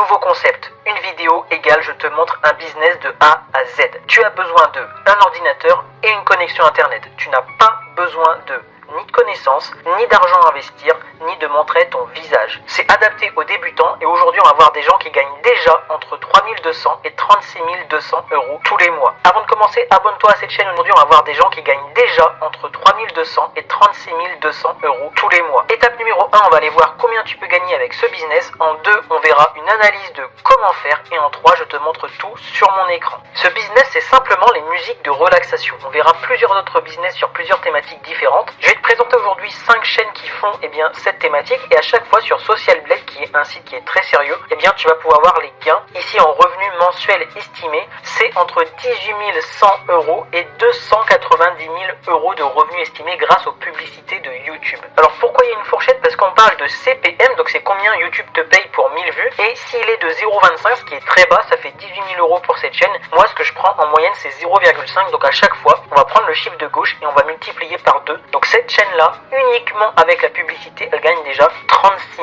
Nouveau concept, une vidéo égale je te montre un business de A à Z. Tu as besoin de un ordinateur et une connexion internet. Tu n'as pas besoin de ni de connaissances, ni d'argent à investir, ni de montrer ton visage. C'est adapté aux débutants et aujourd'hui on va voir des gens qui gagnent déjà entre 3200 et 36 200 euros tous les mois. Avant de commencer, abonne-toi à cette chaîne. Aujourd'hui on va voir des gens qui gagnent déjà entre 3200 et 36 200 euros tous les mois. Étape numéro 1, on va aller voir combien tu peux gagner avec ce business. En 2, on verra une analyse de comment faire. Et en 3, je te montre tout sur mon écran. Ce business, c'est simplement les musiques de relaxation. On verra plusieurs autres business sur plusieurs thématiques différentes. Je vais te présenter aujourd'hui 5 chaînes qui font cette thématique, et à chaque fois sur Social Blade, qui est un site qui est très sérieux, tu vas pouvoir voir les gains. Ici en revenu mensuel estimé, c'est entre 18 100 euros et 290 000 euros de revenus estimés grâce aux publicités de YouTube. Alors pourquoi il y a une fourchette? Parce qu'on parle de CPM, donc c'est combien YouTube te paye pour 1000 vues, et s'il est de 0,25, ce qui est très bas, ça fait 18 000 euros pour cette chaîne. Moi ce que je prends en moyenne c'est 0,5, donc à chaque fois on va prendre le chiffre de gauche et on va multiplier par 2. Donc cette chaîne-là, uniquement avec la publicité, elle gagne déjà 36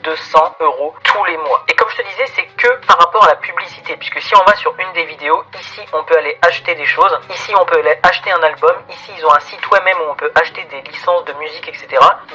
200 euros tous les mois. Et comme je te disais, c'est que par rapport à la publicité, puisque si on va sur une des vidéos, ici on peut aller acheter des choses, ici on peut aller acheter un album, ici ils ont un site web même où on peut acheter des licences de musique, etc.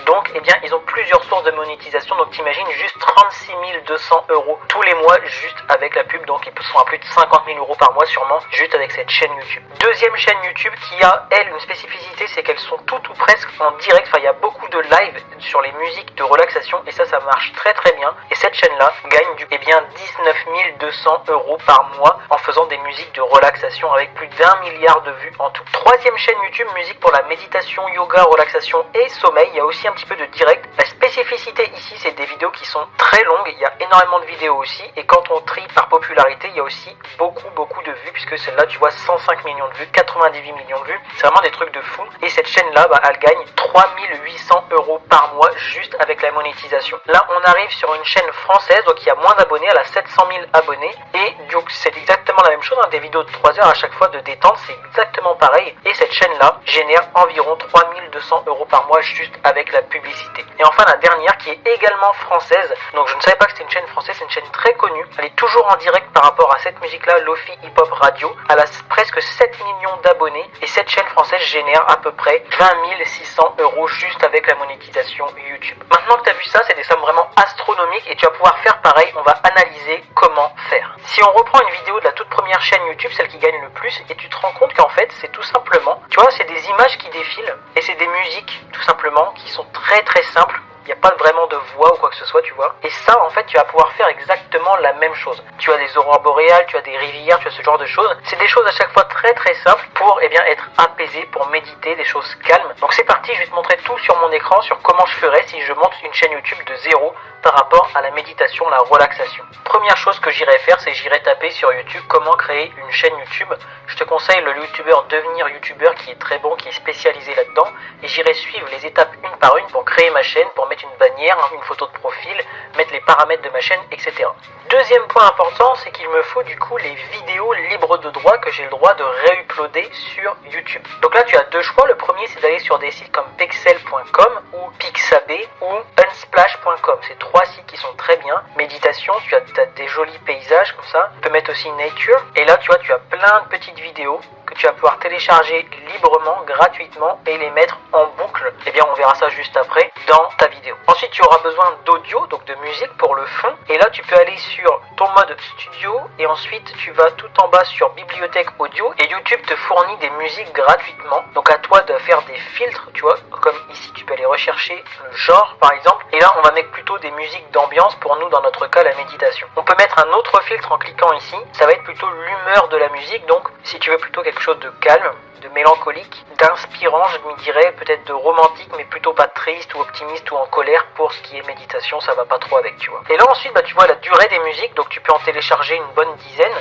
Donc ils ont plusieurs sources de monétisation, donc t'imagines juste 36 200 euros tous les mois juste avec la pub, donc ils sont à plus de 50 000 euros par mois sûrement, juste avec cette chaîne YouTube. Deuxième chaîne YouTube qui a, elle, une spécificité, c'est qu'elles sont toutes ou presque en direct, il y a beaucoup de live sur les musiques de relaxation, et ça marche très très bien, et cette chaîne-là gagne 19 200 euros par mois en faisant des musiques de relaxation avec plus d'1 milliard de vues en tout. Troisième chaîne YouTube, musique pour la méditation, yoga, relaxation et sommeil. Il y a aussi un petit peu de direct. La spécificité ici, c'est des vidéos qui sont très longues, il y a énormément de vidéos aussi, et quand on trie par popularité, il y a aussi beaucoup de vues, puisque celle-là, tu vois, 105 millions de vues, 98 millions de vues, c'est vraiment des trucs de fou, et cette chaîne-là, elle gagne 3800 euros par mois juste avec la monétisation. Là, on arrive sur une chaîne française, donc il y a moins d'abonnés, elle a 700 000 abonnés, et donc c'est exactement la même chose, des vidéos de 3 heures à chaque fois de détente, c'est exactement pareil, et cette chaîne-là génère environ 3200 euros par mois juste avec la publicité. Et enfin, la dernière qui est également française, donc je ne savais pas que c'était une chaîne française, c'est une chaîne très connue, elle est toujours en direct par rapport à cette musique-là, Lofi Hip Hop Radio, elle a presque 7 millions d'abonnés, et cette chaîne française génère à peu près 20 600 euros juste avec la monétisation YouTube. Maintenant que tu as vu ça, c'est des sommes vraiment astronomiques, et tu vas pouvoir faire pareil, on va analyser comment faire. Si on reprend une vidéo de la toute première chaîne YouTube, celle qui gagne le plus, et tu te rends compte qu'en fait c'est tout simplement, tu vois, c'est des images qui défilent, et c'est des musiques tout simplement qui sont très très simples. Il n'y a pas vraiment de voix ou quoi que ce soit, tu vois. Et ça, en fait, tu vas pouvoir faire exactement la même chose. Tu as des aurores boréales, tu as des rivières, tu as ce genre de choses. C'est des choses à chaque fois très très simples pour être apaisé, pour méditer, des choses calmes. Donc c'est parti, je vais te montrer tout sur mon écran, sur comment je ferais si je monte une chaîne YouTube de zéro par rapport à la méditation, la relaxation. Première chose que j'irai faire, c'est j'irai taper sur YouTube comment créer une chaîne YouTube. Je te conseille le youtubeur Devenir Youtubeur qui est très bon, qui est spécialisé là-dedans. Et j'irai suivre les étapes une par une pour créer ma chaîne, pour mettre une bannière, une photo de profil, mettre les paramètres de ma chaîne, etc. Deuxième point important, c'est qu'il me faut du coup les vidéos libres de droit que j'ai le droit de réuploader sur YouTube. Donc là tu as deux choix, le premier c'est d'aller sur des sites comme pexel.com ou Pixabay ou unsplash.com. C'est trois sites qui sont très bien. Méditation, tu as des jolis paysages comme ça. Tu peux mettre aussi nature, et là tu vois, tu as plein de petites vidéos que tu vas pouvoir télécharger librement, gratuitement, et les mettre en boucle. On verra ça juste après dans ta vidéo. Ensuite tu auras besoin d'audio, donc de musique pour le fond, et là tu peux aller sur ton mode studio, et ensuite tu vas tout en bas sur bibliothèque audio, et YouTube te fournit des musiques gratuitement. Donc à toi de faire des filtres, tu vois, comme ici tu peux aller rechercher le genre par exemple, et là on va mettre plutôt des musiques d'ambiance, pour nous dans notre cas la méditation. On peut mettre un autre filtre en cliquant ici, ça va être plutôt l'humeur de la musique, donc si tu veux plutôt quelque chose de calme, de mélancolique, d'inspirant, je me dirais, peut-être de romantique, mais plutôt pas triste ou optimiste ou en colère. Pour ce qui est méditation, ça va pas trop avec, tu vois. Et là ensuite, tu vois la durée des musiques, donc tu peux en télécharger une bonne dizaine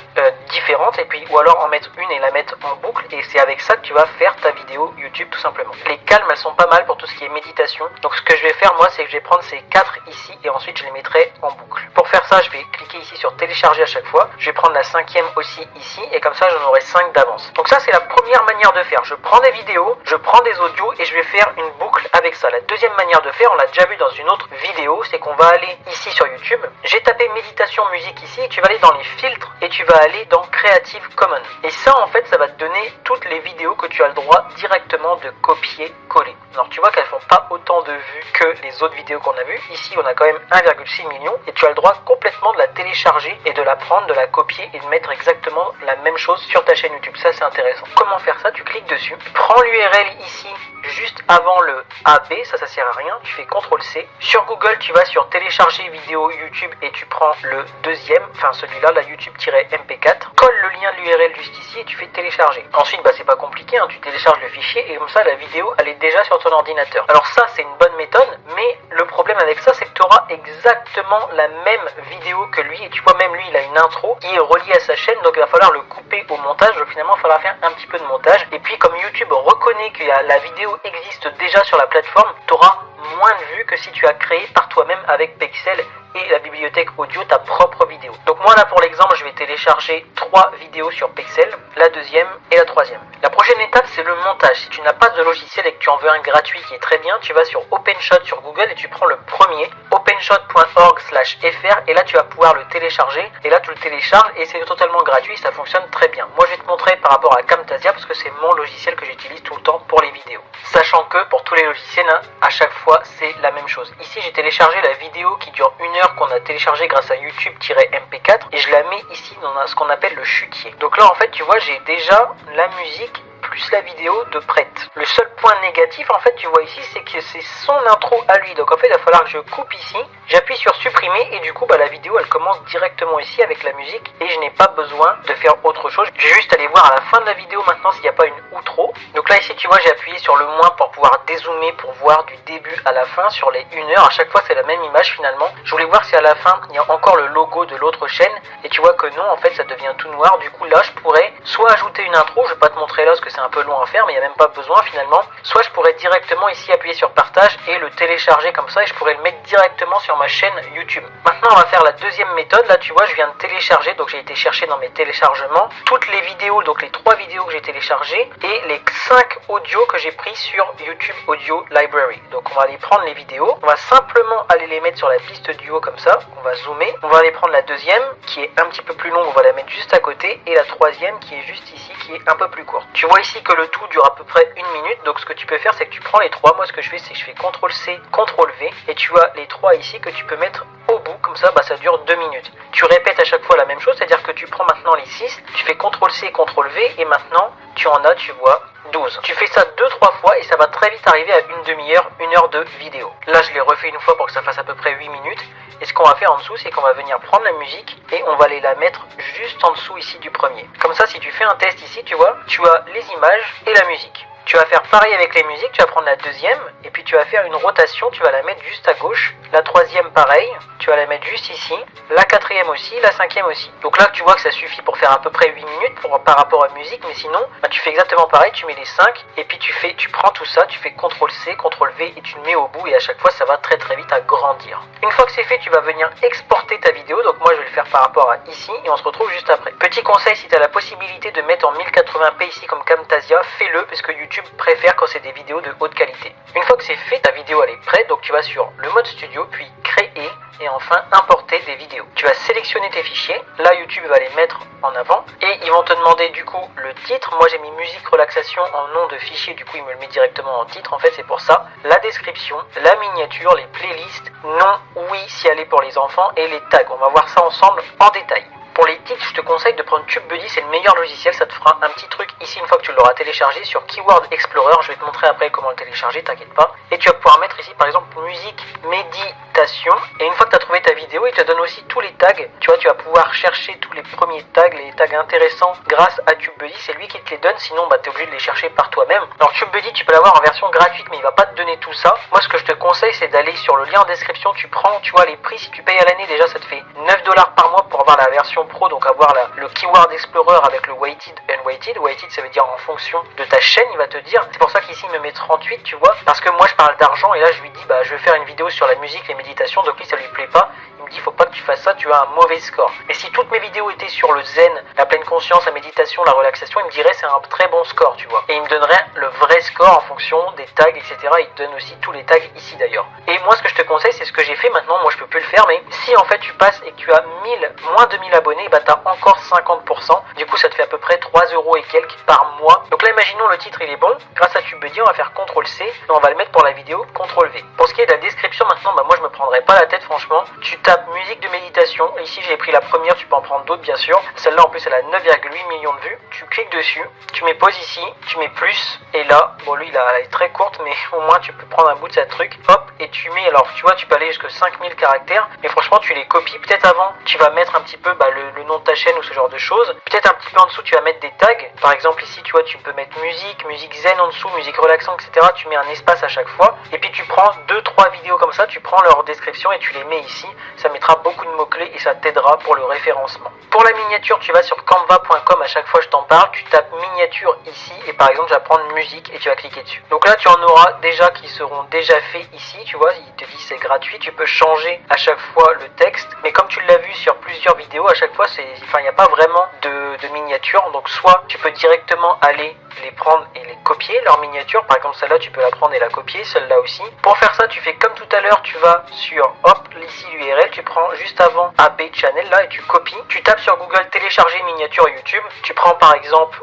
différentes, et puis ou alors en mettre une et la mettre en boucle, et c'est avec ça que tu vas faire ta vidéo YouTube tout simplement. Les calmes, elles sont pas mal pour tout ce qui est méditation, donc ce que je vais faire moi, c'est que je vais prendre ces 4 ici, et ensuite je les mettrai en boucle. Pour faire ça, je vais cliquer ici sur télécharger à chaque fois, je vais prendre la 5e aussi ici, et comme ça j'en aurai 5 d'avance. Donc ça c'est la première manière de faire. Je prends des vidéos, je prends des audios et je vais faire une boucle avec ça. La deuxième manière de faire, on l'a déjà vu dans une autre vidéo, c'est qu'on va aller ici sur YouTube. J'ai tapé méditation musique ici et tu vas aller dans les filtres et tu vas aller dans Creative Commons. Et ça en fait ça va te donner toutes les vidéos que tu as le droit directement de copier-coller. Alors tu vois qu'elles font pas autant de vues que les autres vidéos qu'on a vues. Ici on a quand même 1,6 million et tu as le droit complètement de la télécharger et de la prendre, de la copier et de mettre exactement la même chose sur ta chaîne YouTube. Ça c'est intéressant. Comment faire ça? Tu cliques dessus, prends l'URL ici juste avant le AB, ça sert à rien, tu fais CTRL-C. Sur Google, tu vas sur télécharger vidéo YouTube et tu prends le deuxième, enfin celui-là, la YouTube-MP4. Colle le lien de l'URL juste ici et tu fais télécharger. Ensuite, c'est pas compliqué, tu télécharges le fichier et comme ça, la vidéo, elle est déjà sur ton ordinateur. Alors ça, c'est une bonne méthode, mais le problème avec ça, c'est que tu auras exactement la même vidéo que lui. Et tu vois, même lui, il a une intro qui est reliée à sa chaîne, donc il va falloir le couper au montage. Donc finalement, il va falloir faire un petit peu de montage. Et puis, comme YouTube reconnaît que la vidéo existe déjà sur la plateforme, tu auras moins de vues que si tu as créé par toi-même avec Pexels et la bibliothèque audio ta propre vidéo. Donc moi là pour l'exemple je vais télécharger 3 vidéos sur Pexels, la deuxième et la troisième. La prochaine étape c'est le montage. Si tu n'as pas de logiciel et que tu en veux un gratuit qui est très bien, tu vas sur OpenShot sur Google et tu prends le premier, openshot.org/fr, et là tu vas pouvoir le télécharger et là tu le télécharges et c'est totalement gratuit, ça fonctionne très bien. Moi je vais te montrer par rapport à Camtasia parce que c'est mon logiciel que j'utilise tout le temps pour les vidéos. Sachant que pour tous les logiciels, à chaque fois c'est la même chose. Ici j'ai téléchargé la vidéo qui dure 1 heure qu'on a téléchargée grâce à YouTube-MP4 et je la mets ici dans ce qu'on appelle le chutier. Donc là en fait tu vois j'ai déjà la musique plus la vidéo de prête. Le seul point négatif en fait tu vois ici c'est que c'est son intro à lui, donc en fait il va falloir que je coupe ici, j'appuie sur supprimer et du coup la vidéo elle commence directement ici avec la musique et je n'ai pas besoin de faire autre chose. Je vais juste aller voir à la fin de la vidéo maintenant s'il n'y a pas une outro. Donc là ici tu vois j'ai appuyé sur le moins pour pouvoir dézoomer pour voir du début à la fin sur les 1 heure. À chaque fois c'est la même image finalement. Je voulais voir si à la fin il y a encore le logo de l'autre chaîne et tu vois que non, en fait ça devient tout noir. Du coup là je pourrais soit ajouter une intro, je vais pas te montrer là parce que c'est un peu long à faire mais il n'y a même pas besoin finalement, soit je pourrais directement ici appuyer sur partage et le télécharger comme ça et je pourrais le mettre directement sur ma chaîne YouTube. Maintenant on va faire la deuxième méthode. Là tu vois je viens de télécharger, donc j'ai été chercher dans mes téléchargements toutes les vidéos, donc les 3 vidéos que j'ai téléchargées et les 5 audios que j'ai pris sur YouTube Audio Library. Donc on va aller prendre les vidéos, on va simplement aller les mettre sur la piste du haut comme ça, on va zoomer, on va aller prendre la deuxième qui est un petit peu plus longue, on va la mettre juste à côté et la troisième qui est juste ici qui est un peu plus courte. Tu vois ici que le tout dure à peu près 1 minute, donc ce que tu peux faire c'est que tu prends les 3, moi ce que je fais c'est que je fais CTRL-C, CTRL-V et tu as les 3 ici que tu peux mettre au bout, comme ça ça dure 2 minutes. Tu répètes à chaque fois la même chose, c'est-à-dire que tu prends maintenant les 6, tu fais CTRL-C, CTRL-V et maintenant tu en as, tu vois, 12. Tu fais ça 2-3 fois et ça va très vite arriver à une demi-heure, 1 heure de vidéo. Là je l'ai refait une fois pour que ça fasse à peu près 8 minutes. Et ce qu'on va faire en dessous c'est qu'on va venir prendre la musique et on va aller la mettre juste en dessous ici du premier. Comme ça si tu fais un test ici tu vois, tu as les images et la musique. Tu vas faire pareil avec les musiques, tu vas prendre la deuxième et puis tu vas faire une rotation, tu vas la mettre juste à gauche. La troisième pareil, tu vas la mettre juste ici. La quatrième aussi, la cinquième aussi. Donc là tu vois que ça suffit pour faire à peu près 8 minutes par rapport à la musique, mais sinon tu fais exactement pareil, tu mets les 5 et puis tu prends tout ça, tu fais CTRL-C, CTRL-V et tu le mets au bout et à chaque fois ça va très très vite agrandir. Une fois que c'est fait, tu vas venir exporter ta vidéo, donc moi je vais le faire par rapport à ici et on se retrouve juste après. Petit conseil, si tu as la possibilité de mettre en 1080p ici comme Camtasia, fais-le parce que YouTube préfère quand c'est des vidéos de haute qualité. Une fois que c'est fait, ta vidéo elle est prête, donc tu vas sur le mode studio, puis créer et enfin importer des vidéos. Tu vas sélectionner tes fichiers, là YouTube va les mettre en avant et ils vont te demander du coup le titre. Moi j'ai mis musique relaxation en nom de fichier, du coup il me le met directement en titre, en fait c'est pour ça. La description, la miniature, les playlists, non, oui si elle est pour les enfants et les tags. On va voir ça ensemble en détail. Pour les titres, je te conseille de prendre TubeBuddy, c'est le meilleur logiciel, ça te fera un petit truc ici une fois que tu l'auras téléchargé sur Keyword Explorer, je vais te montrer après comment le télécharger, t'inquiète pas. Et tu vas pouvoir mettre ici par exemple musique méditation, et une fois que tu as trouvé ta vidéo, il te donne aussi tous les tags, tu vois, tu vas pouvoir chercher tous les premiers tags, les tags intéressants grâce à TubeBuddy, c'est lui qui te les donne, sinon tu es obligé de les chercher par toi-même. Alors TubeBuddy tu peux l'avoir en version gratuite mais il va pas te donner tout ça. Moi ce que je te conseille c'est d'aller sur le lien en description, tu prends, tu vois les prix, si tu payes à l'année déjà ça te fait 9$ par mois pour avoir la version pro, donc avoir le Keyword Explorer avec le Weighted Unweighted. Weighted ça veut dire en fonction de ta chaîne, il va te dire. C'est pour ça qu'ici il me met 38 tu vois, parce que moi je parle d'argent et là je lui dis je vais faire une vidéo sur la musique, les méditations, donc lui ça lui plaît pas. Il me dit faut pas que tu fasses ça, tu as un mauvais score. Et si toutes mes vidéos étaient sur le zen, la pleine conscience, la méditation, la relaxation, il me dirait c'est un très bon score, tu vois. Et il me donnerait le vrai score en fonction des tags, etc. Il te donne aussi tous les tags ici d'ailleurs. Et moi ce que je te conseille, c'est ce que j'ai fait maintenant, moi je peux plus le faire, mais si en fait tu passes et que tu as moins de 1000 abonnés, bah t'as encore 50%. Du coup ça te fait à peu près 3 euros et quelques par mois. Donc là imaginons le titre il est bon, grâce à TubeBuddy on va faire CTRL-C, et on va le mettre pour la vidéo CTRL-V. Pour ce qui est de la description maintenant, bah moi je me prendrai pas la tête franchement. Tu tapes musique de méditation, ici j'ai pris la première, tu peux en prendre d'autres bien sûr. Celle-là en plus elle a 9,8 millions de vues. Tu cliques dessus, tu mets pause ici, tu mets plus, et là, bon lui elle est très courte, mais au moins tu peux prendre un bout de cette truc, hop, et tu mets, alors tu vois tu peux aller jusqu'à 5000 caractères, mais franchement tu les copies, peut-être avant tu vas mettre un petit peu le nom de ta chaîne ou ce genre de choses, peut-être un petit peu en dessous tu vas mettre des tags, par exemple ici tu vois tu peux mettre musique zen en dessous, musique relaxante, etc. Tu mets un espace à chaque fois, et puis tu prends 2-3 vidéos comme ça, tu prends leur description et tu les mets ici, ça mettra beaucoup de mots-clés et ça t'aidera pour le référencement. Pour la miniature, tu vas sur canva.com, à chaque fois je t'en parle, tu tapes miniature ici, et par exemple tu vas prendre musique et tu vas cliquer dessus. Donc là tu en auras déjà qui seront déjà faits ici, tu vois, il te dit c'est gratuit, tu peux changer à chaque fois le texte, mais comme tu l'as vu sur plusieurs vidéos, à chaque fois il n'y a pas vraiment de miniature, donc soit tu peux directement aller les prendre et les copier, leur miniature, par exemple celle-là tu peux la prendre et la copier, celle-là aussi. Pour faire ça tu fais comme tout à l'heure, tu vas sur, hop, ici l'URL, tu prends juste avant AB Channel là et tu copies, tu tapes sur Google télécharger miniature YouTube, tu prends par exemple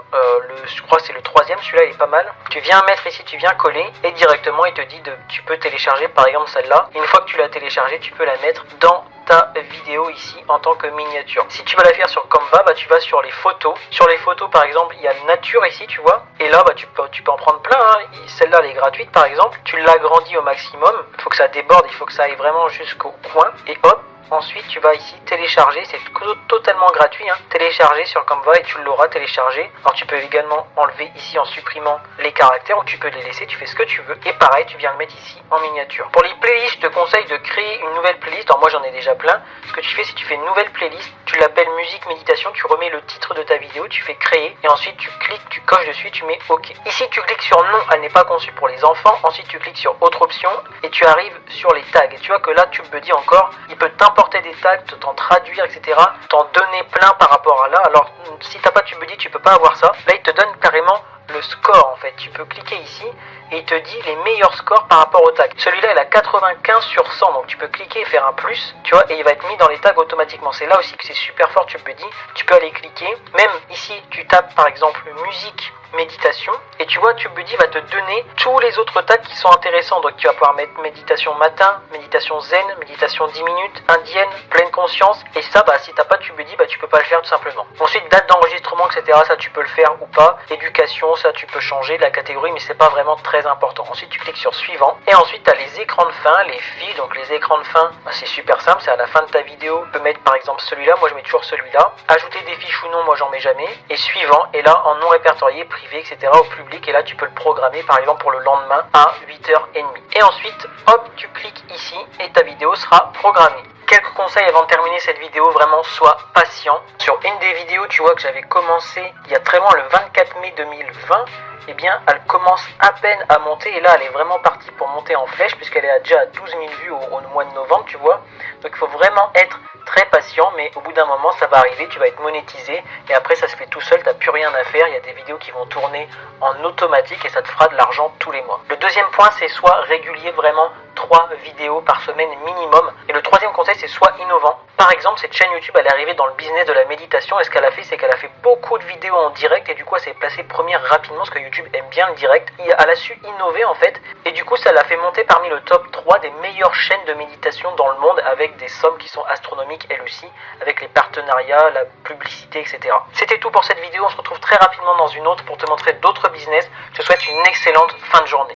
je crois que c'est le troisième, celui-là il est pas mal, tu viens mettre ici, tu viens coller et directement il te dit tu peux télécharger par exemple celle-là, une fois que tu l'as téléchargée tu peux la mettre dans ta vidéo ici en tant que miniature. Si tu vas la faire sur Canva, bah tu vas sur les photos. Sur les photos par exemple, il y a nature ici, tu vois. Et là, bah tu peux en prendre plein. Hein. Celle-là, elle est gratuite par exemple. Tu l'agrandis au maximum. Il faut que ça déborde, il faut que ça aille vraiment jusqu'au coin. Et hop. Ensuite, tu vas ici télécharger, c'est totalement gratuit, hein. Télécharger sur Canva et tu l'auras téléchargé. Alors tu peux également enlever ici en supprimant les caractères ou tu peux les laisser, tu fais ce que tu veux. Et pareil, tu viens le mettre ici en miniature. Pour les playlists, je te conseille de créer une nouvelle playlist. Alors moi j'en ai déjà plein. Ce que tu fais, c'est que tu fais une nouvelle playlist, tu l'appelles musique méditation, tu remets le titre de ta vidéo, tu fais créer et ensuite tu cliques, tu coches dessus, tu mets OK. Ici tu cliques sur non, elle n'est pas conçue pour les enfants. Ensuite tu cliques sur autre option et tu arrives sur les tags. Et tu vois que là tu me dis encore, il peut t'importer des tags, t'en traduire, etc. T'en donner plein par rapport à là. Alors si t'as pas TubeBuddy, tu peux pas avoir ça. Là il te donne carrément le score en fait. Tu peux cliquer ici et il te dit les meilleurs scores par rapport au tag. Celui-là il a 95 sur 100, donc tu peux cliquer et faire un plus, tu vois, et il va être mis dans les tags automatiquement. C'est là aussi que c'est super fort TubeBuddy. Tu peux aller cliquer, même ici tu tapes par exemple musique méditation et tu vois TubeBuddy va te donner tous les autres tags qui sont intéressants. Donc tu vas pouvoir mettre méditation matin, méditation zen, méditation 10 minutes, indienne, pleine conscience, et ça bah si t'as pas TubeBuddy bah tu peux pas le faire tout simplement. Ensuite date d'enregistrement, etc. ça tu peux le faire ou pas. Éducation, ça tu peux changer la catégorie, mais c'est pas vraiment très important. Ensuite tu cliques sur suivant et ensuite tu as les écrans de fin, les fils. Donc les écrans de fin bah, c'est super simple, c'est à la fin de ta vidéo. Tu peux mettre par exemple celui-là, moi je mets toujours celui-là. Ajouter des fiches ou non, moi j'en mets jamais. Et suivant, et là en non répertorié, privé, etc. au public, et là tu peux le programmer par exemple pour le lendemain à 8h30. Et ensuite hop tu cliques ici et ta vidéo sera programmée. Quelques conseils avant de terminer cette vidéo, vraiment sois patient. Sur une des vidéos tu vois que j'avais commencé il y a très loin, le 24 mai 2020, eh bien elle commence à peine à monter et là elle est vraiment partie pour monter en flèche puisqu'elle est déjà à 12 000 vues au mois de novembre, tu vois. Donc il faut vraiment être très patient, mais au bout d'un moment ça va arriver, tu vas être monétisé et après ça se fait tout seul, t'as plus rien à faire, il y a des vidéos qui vont tourner en automatique et ça te fera de l'argent tous les mois. Le deuxième point c'est soit régulier, vraiment 3 vidéos par semaine minimum, et le troisième conseil c'est soit innovant. Par exemple cette chaîne YouTube elle est arrivée dans le business de la méditation et ce qu'elle a fait c'est qu'elle a fait beaucoup de vidéos en direct et du coup elle s'est placée première rapidement parce que YouTube aime bien le direct. Elle a su innover en fait et du coup ça l'a fait monter parmi le top 3 des meilleures chaînes de méditation dans le monde avec des sommes qui sont astronomiques elles aussi, avec les partenariats, la publicité, etc. C'était tout pour cette vidéo, on se retrouve très rapidement dans une autre pour te montrer d'autres business. Je te souhaite une excellente fin de journée.